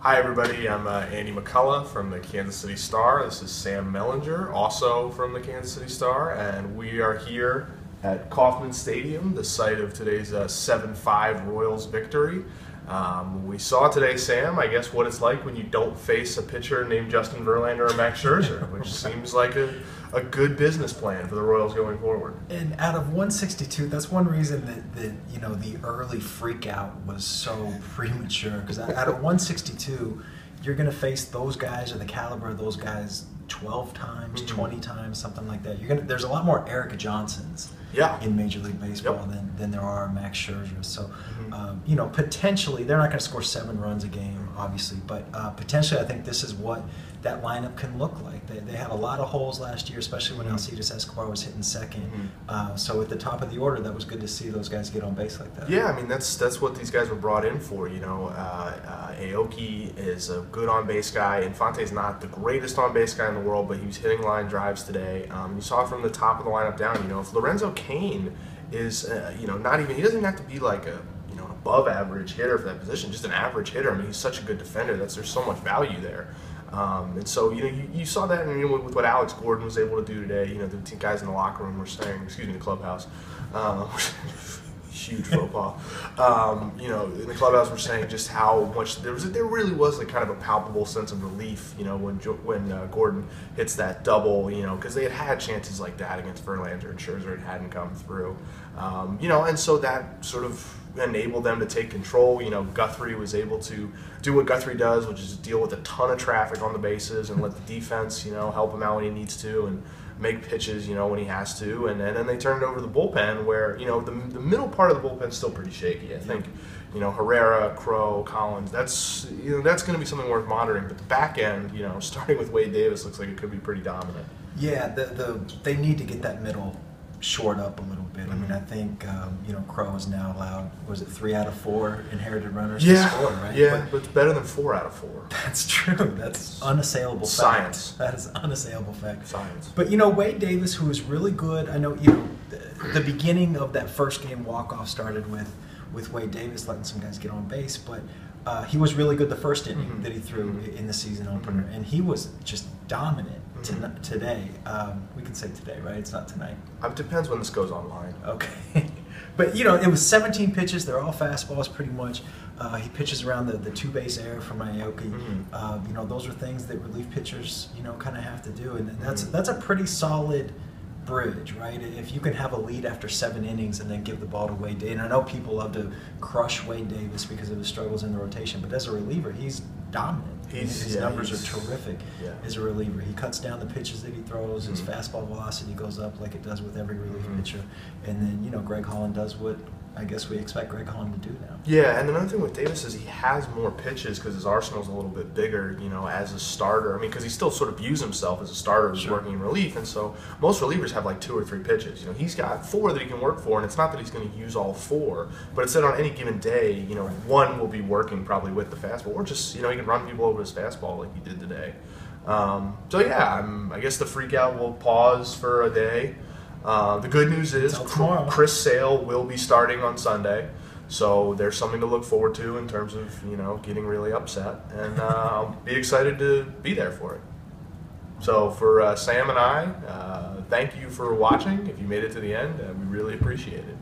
Hi everybody, I'm Andy McCullough from the Kansas City Star. This is Sam Mellinger, also from the Kansas City Star, and we are here at Kauffman Stadium, the site of today's 7-5 Royals victory. We saw today, Sam, I guess what it's like when you don't face a pitcher named Justin Verlander or Max Scherzer, which seems like a good business plan for the Royals going forward. And out of 162, that's one reason that you know, the early freak out was so premature, because out of 162, you're going to face those guys or the caliber of those guys 12 times, 20 times, something like that. There's a lot more Eric Johnsons in Major League Baseball than there are Max Scherzer. So, you know, potentially, they're not going to score 7 runs a game, obviously, but potentially I think this is what that lineup can look like. They had a lot of holes last year, especially when Alcides Escobar was hitting second. So at the top of the order, that was good to see those guys get on base like that. Yeah, I mean, that's what these guys were brought in for, you know. Aoki is a good on-base guy. Infante's not the greatest on-base guy in the world, but he was hitting line drives today. You saw it from the top of the lineup down. You know, if Lorenzo Cain is, you know, not even, he doesn't have to be like a, you know, an above-average hitter for that position, just an average hitter. I mean, he's such a good defender. There's so much value there. And so, you know, you saw that you know, with what Alex Gordon was able to do today. You know, the guys in the locker room were saying, excuse me, the clubhouse, huge faux pas. You know, in the clubhouse were saying just how much there really was like kind of a palpable sense of relief, you know, when Gordon hits that double, you know, because they had chances like that against Verlander and Scherzer. It hadn't come through, you know, and so that sort of enabled them to take control. You know, Guthrie was able to do what Guthrie does, which is deal with a ton of traffic on the bases and let the defense, you know, help him out when he needs to and make pitches, you know, when he has to. And then they turned it over to the bullpen where, you know, the middle part of the bullpen's still pretty shaky. I think, you know, Herrera, Crow, Collins, that's going to be something worth monitoring. But the back end, you know, starting with Wade Davis, looks like it could be pretty dominant. Yeah, they need to get that middle short up a little bit. I mean, I think you know, Crow is now allowed, was it 3 out of 4 inherited runners to score, right? Yeah, but it's better than 4 out of 4. That's true. That's unassailable Science. fact. That is unassailable fact. Science. But you know, Wade Davis, who was really good. I know, you know, the beginning of that first game walk-off started with Wade Davis letting some guys get on base, but he was really good the first inning that he threw in the season opener, and he was just dominant today. We can say today, right? It's not tonight. It depends when this goes online. Okay. But, you know, it was 17 pitches. They're all fastballs pretty much. He pitches around the two-base error from Aoki. You know, those are things that relief pitchers, you know, kind of have to do. And that's a pretty solid bridge, right? If you can have a lead after 7 innings and then give the ball to Wade Davis. And I know people love to crush Wade Davis because of his struggles in the rotation, but as a reliever, he's dominant. His numbers are terrific as a reliever. He cuts down the pitches that he throws. His fastball velocity goes up like it does with every relief pitcher. And then, you know, Greg Holland does what I guess we expect Greg Holland to do now. Yeah, and another thing with Davis is he has more pitches because his arsenal's a little bit bigger, you know, as a starter. I mean, because he still sort of views himself as a starter who's working in relief, and so most relievers have like 2 or 3 pitches. You know, he's got 4 that he can work for, and it's not that he's going to use all 4, but it's that on any given day, you know, 1 will be working probably with the fastball, or just, you know, he can run people over his fastball like he did today. So yeah, I guess the freak out will pause for a day. The good news is Chris Sale will be starting on Sunday, so there's something to look forward to in terms of, you know, getting really upset, and I'll be excited to be there for it. So for Sam and I, thank you for watching. If you made it to the end, we really appreciate it.